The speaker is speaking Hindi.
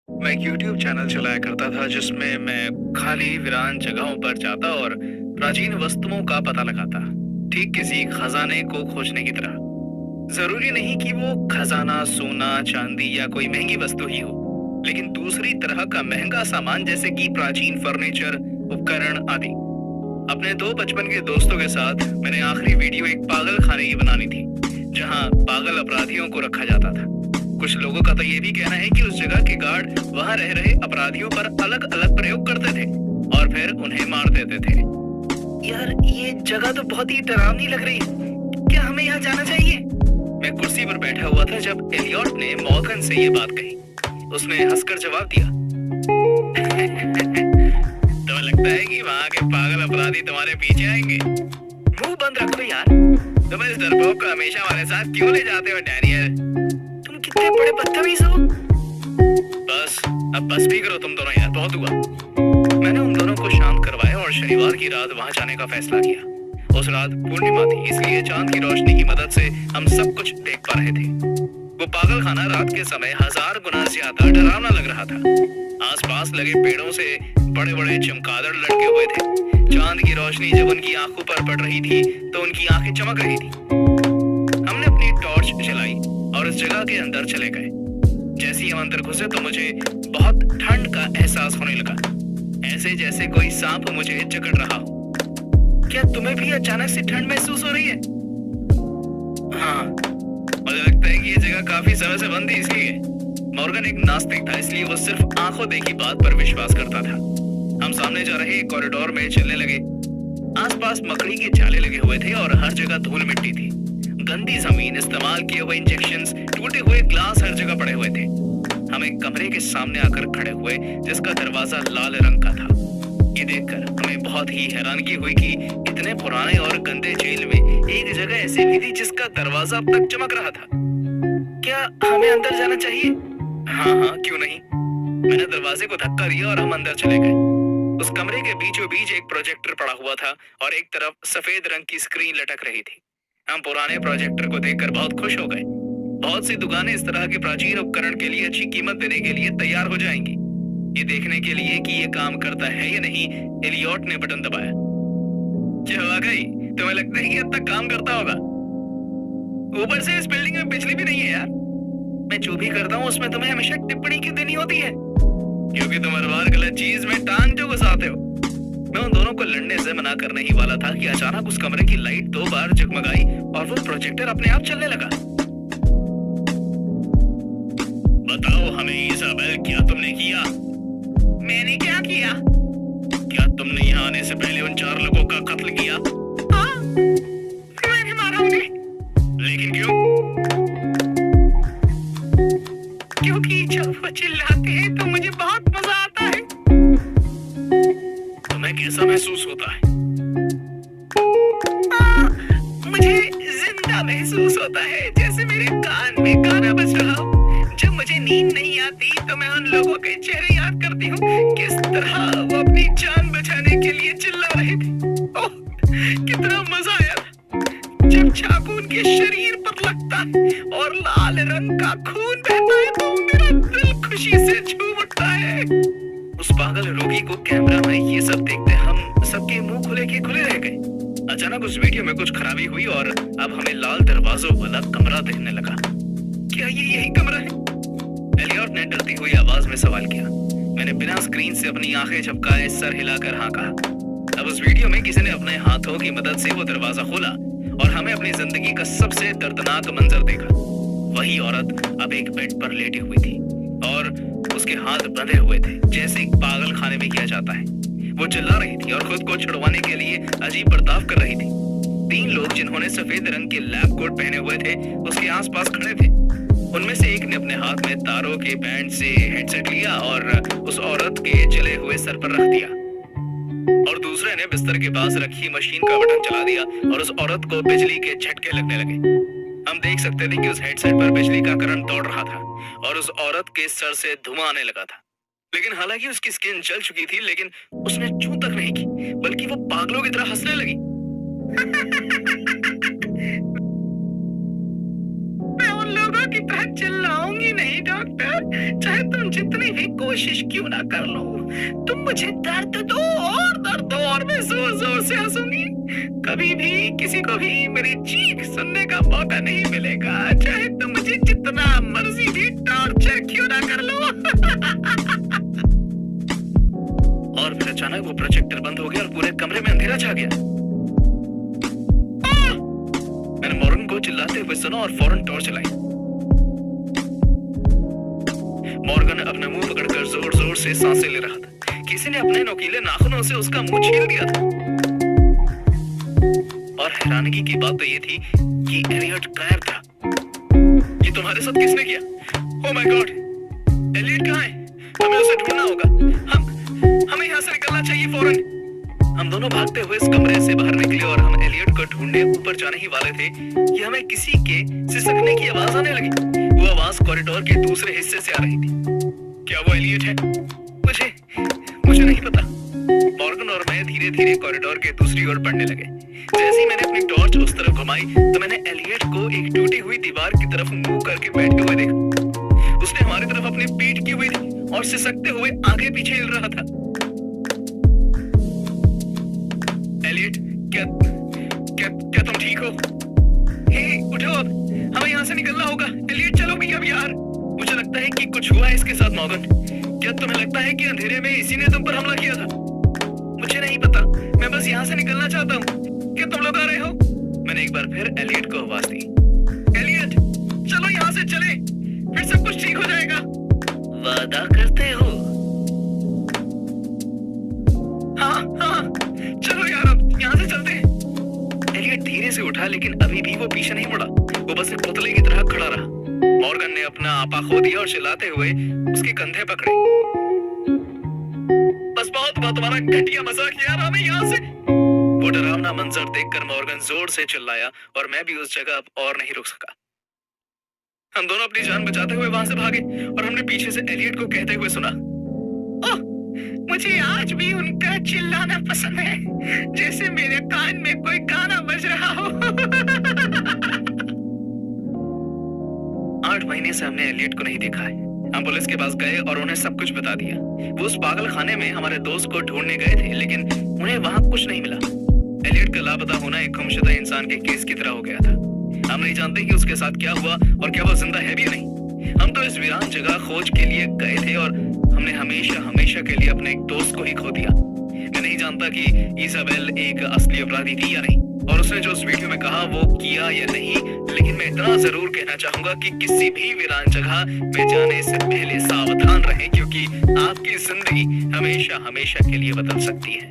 मैं एक YouTube चैनल चलाया करता था जिसमें मैं खाली वीरान जगहों पर जाता और प्राचीन वस्तुओं का पता लगाता, ठीक किसी खजाने को खोजने की तरह। जरूरी नहीं कि वो खजाना सोना चांदी या कोई महंगी वस्तु ही हो, लेकिन दूसरी तरह का महंगा सामान जैसे कि प्राचीन फर्नीचर, उपकरण आदि। अपने दो बचपन के दोस्तों के साथ मैंने आखिरी वीडियो एक पागल खाने की बनानी थी, जहां पागल अपराधियों को रखा जाता था। कुछ लोगों का तो ये भी कहना है कि उस जगह के गार्ड वहां रह रहे अपराधियों पर अलग अलग प्रयोग करते थे और फिर उन्हें मार देते थे। यार, ये जगह तो बहुत ही डरावनी लग रही है। क्या हमें यहाँ जाना चाहिए? मैं कुर्सी पर बैठा हुआ था जब एलियट ने मॉर्गन से ये बात कही। उसने हंसकर जवाब दिया, तो लगता है कि वहाँ के पागल अपराधी तुम्हारे पीछे आएंगे। मुंह बंद रखो यार, तुम इस डरपोक को हमेशा हमारे साथ क्यों ले जाते हो डैनियल? तुम कितने बड़े बदतमीज हो। अब बस भी करो तुम दोनों यार, बहुत हुआ। मैंने उन दोनों को शांत करवाया और शनिवार की रात वहां जाने का फैसला किया। उस रात पूर्णिमा थी, इसलिए चांद की रोशनी की मदद से हम सब कुछ देख पा रहे थे। वो पागल खाना रात के समय 1000 गुना ज्यादा डरावना लग रहा था। आसपास लगे पेड़ों से बड़े बड़े चमगादड़ लटके हुए थे। चांद की रोशनी जब उनकी आंखों पर पड़ रही थी तो उनकी आंखें चमक रही थी। हमने अपनी टॉर्च जलाई और उस जगह के अंदर चले गए। जैसे ही हम अंदर घुसे तो मुझे बहुत ठंड का एहसास होने लगा, ऐसे जैसे कोई सांप मुझे जकड़ रहा हो। क्या तुम्हें भी अचानक से ठंड महसूस हो रही है? हाँ, मुझे लगता है कि ये जगह काफी समय से बंद थी इसलिए। मॉर्गन एक नास्तिक था, इसलिए वो सिर्फ आंखों देखी बात पर विश्वास करता था। हम सामने जा रहे कॉरिडोर में चलने लगे। आसपास मकड़ी के जाले लगे हुए थे और हर जगह धूल मिट्टी थी। गंदी जमीन, इस्तेमाल किए हुए इंजेक्शंस, टूटे हुए ग्लास हर जगह पड़े हुए थे। हम एक कमरे के सामने आकर खड़े हुए जिसका दरवाजा लाल रंग का था। ये देखकर हमें बहुत ही हैरानगी हुई कि इतने पुराने और गंदे जेल में एक जगह ऐसी भी थी जिसका दरवाजा अब तक चमक रहा था। क्या हमें अंदर जाना चाहिए? हाँ, क्यों नहीं। मैंने दरवाजे को धक्का दिया और हम अंदर चले गए। उस कमरे के बीचों बीच एक प्रोजेक्टर पड़ा हुआ था और एक तरफ सफेद रंग की स्क्रीन लटक रही थी। हम पुराने प्रोजेक्टर को देखकर बहुत खुश हो गए। बहुत सी दुकानें इस तरह के प्राचीन उपकरण के लिए अच्छी कीमत देने के लिए तैयार हो जाएंगी। ये देखने के लिए कि ये काम करता है या नहीं, एलियट ने बटन दबाया। क्या वाकई तुम्हें लगता है कि अब तक काम करता होगा? ऊपर से इस बिल्डिंग में बिजली भी नहीं है यार। मैं जो भी करता हूँ उसमें तुम्हें हमेशा टिप्पणी क्यों देनी होती है? क्योंकि तुम हर बार गलत चीज में टांग जो घुसाते हो। मैं उन दोनों को लड़ने से मना करने ही वाला था कि अचानक उस कमरे की लाइट 2 बार जगमगाई और वो प्रोजेक्टर अपने आप चलने लगा। बताओ हमें इसाबेल, क्या तुमने किया? मैंने क्या किया? क्या तुमने यहाँ आने से पहले उन 4 लोगों का कत्ल किया? हाँ, मैंने मारा उन्हें। लेकिन क्यों? क्योंकि जब वो चिल्लाते हैं तो मुझे बहुत मजा आता है। तुम्हें कैसा महसूस होता है? मुझे जिंदा महसूस होता है, जैसे मेरे कान में गाना बज रहा हो। जब मुझे नींद नहीं आती तो मैं उन लोगों के चेहरे याद करती हूँ, किस तरह वो अपनी जान बचाने के लिए चिल्ला रहे थे। ओह, कितना मजा आया था जब चाकू उनके शरीर पर लगता है और लाल रंग का खून बहता है तो मेरा दिल खुशी से झूम उठता है। उस पागल रोगी को कैमरा में ये सब देखते हम सबके मुंह खुले के खुले रह गए। अचानक उस वीडियो में कुछ खराबी हुई और अब हमें लाल दरवाजों वाला कमरा दिखने लगा। क्या ये यही कमरा है? एलियट ने डरती हुई आवाज में सवाल किया। मैंने बिना स्क्रीन से अपनी आंखें झपकाए सर हिलाकर हाँ कहा। अब उस वीडियो में किसी ने अपने हाथों की मदद से वो दरवाजा खोला और हमें अपनी जिंदगी का सबसे दर्दनाक मंजर देखा। वही औरत अब एक बेड पर लेटी हुई थी और उसके हाथ बंधे हुए थे, जैसे एक पागल खाने में किया जाता है। वो चिल्ला रही थी और खुद को छुड़वाने के लिए अजीब बर्ताव कर रही थी। 3 लोग जिन्होंने सफेद रंग के लैब कोट पहने हुए थे उसके आसपास खड़े थे। उनमें से एक ने अपने हाथ में तारों के बैंड से हेडसेट लिया और उस औरत के जले हुए सर पर रख दिया और दूसरे ने बिस्तर के पास रखी मशीन का बटन चला दिया और उस औरत को बिजली के झटके लगने लगे। हम देख सकते थे कि उस हेडसेट पर बिजली का करंट दौड़ रहा था और उस औरत के सर से धुआं आने लगा था। लेकिन हालांकि उसकी स्किन जल चुकी थी, लेकिन उसने चूं तक नहीं की, बल्कि वो पागलों की तरह हंसने लगी। मैं उन लोगों की तरह चिल्लाऊंगी बचूंगी नहीं डॉक्टर, चाहे तुम जितनी भी कोशिश क्यों ना कर लो। तुम मुझे दर्द दो और मैं जोर जोर से हंसूंगी। कभी भी किसी को भी मेरी चीख सुनने का मौका नहीं मिलेगा, चाहे तुम मुझे जितना मर्जी भी टॉर्चर क्यों ना कर लो। और फिर अचानक वो प्रोजेक्टर बंद हो गया और पूरे कमरे में अंधेरा छा गया। मैंने मॉर्गन को चिल्लाते हुए सुना और फौरन टॉर्च चलाई। मॉर्गन अपना मुंह पकड़कर जोर जोर से सांसें ले रहा था। किसी ने अपने नुकीले नाखूनों से उसका मुंह छील दिया था। और हैरानगी की बात तो ये थी कि एलियट गायब था। ये तुम्हारे साथ किसने किया? ओह माय गॉड, एलियट कहाँ है? हमें उसे ढूंढना होगा। हमें यहाँ से निकलना चाहिए फौरन। हम दोनों भागते हुए इस कमरे से बाहर निकले और हम एलियट को ढूंढने ऊपर जाने ही वाले थे कि हमें किसी के सिसकने की आवाज आने लगी। वो आवाज कॉरिडोर के दूसरे हिस्से से आ रही थी। क्या वो एलियट है? मुझे नहीं पता। मॉर्गन और मैं धीरे धीरे कॉरिडोर के दूसरी ओर बढ़ने लगे। जैसे ही मैंने अपनी टॉर्च उस तरफ घुमाई तो मैंने एलियट को एक टूटी हुई दीवार की तरफ मुंह करके बैठे हुए देखा। उसने हमारी तरफ अपनी पीठ की हुई थी और सिसकते हुए आगे पीछे हिल रहा था। एलियट, क्या तुम ठीक हो? हे, उठो अब, हमें यहाँ से निकलना होगा। एलियट चलो भी अब यार। मुझे लगता है कि कुछ हुआ है इसके साथ मॉर्गन। क्या तुम्हें लगता है कि अंधेरे में इसी ने तुम पर हमला किया था? मुझे नहीं पता, मैं बस यहाँ से निकलना चाहता हूँ। क्या तुम लोग आ रहे हो? मैंने एक बार फिर एलियट को आवाज दी। एलियट, चलो यहाँ से चले, फिर सब कुछ ठीक हो जाएगा। वादा करते हो? हाँ, चलो यार अब यहाँ से चलते हैं। एलियट धीरे से उठा लेकिन अभी भी वो पीछे नहीं मुड़ा। वो बस एक पुतले की तरह खड़ा रहा। मॉर्गन ने अपना आपा खो दिया और चिल्लाते हुए उसके कंधे पकड़े। बस बहुत हुआ तुम्हारा घटिया मजाक यार, हमें यहाँ से। वो डरावना मंजर देखकर मॉर्गन जोर से चिल्लाया और मैं भी उस जगह अब और नहीं रुक सका। हम दोनों अपनी जान बचाते हुए वहां से भागे और हमने पीछे से एलियट को कहते हुए सुना, ओह, मुझे आज भी उनका चिल्लाना पसंद है, जैसे मेरे कान में कोई गाना बज रहा हो। 8 महीने से हमने एलियट को नहीं देखा है। हम पुलिस के पास गए और उन्हें सब कुछ बता दिया। वो उस पागल खाने में हमारे दोस्त को ढूंढने गए थे लेकिन उन्हें वहां कुछ नहीं मिला। एलियट का लापता होना एक गुमशुदा इंसान के केस की तरह हो गया था। हम नहीं जानते कि उसके साथ क्या हुआ और क्या वो जिंदा है भी या नहीं। हम तो इस वीरान जगह खोज के लिए गए थे और हमने हमेशा के लिए अपने एक दोस्त को ही खो दिया। मैं नहीं जानता कि इसाबेल एक असली अपराधी थी या नहीं और उसने जो उस वीडियो में कहा वो किया या नहीं, लेकिन मैं इतना जरूर कहना चाहूंगा कि किसी भी वीरान जगह में जाने से पहले सावधान रहें, क्योंकि आपकी जिंदगी हमेशा के लिए बदल सकती है।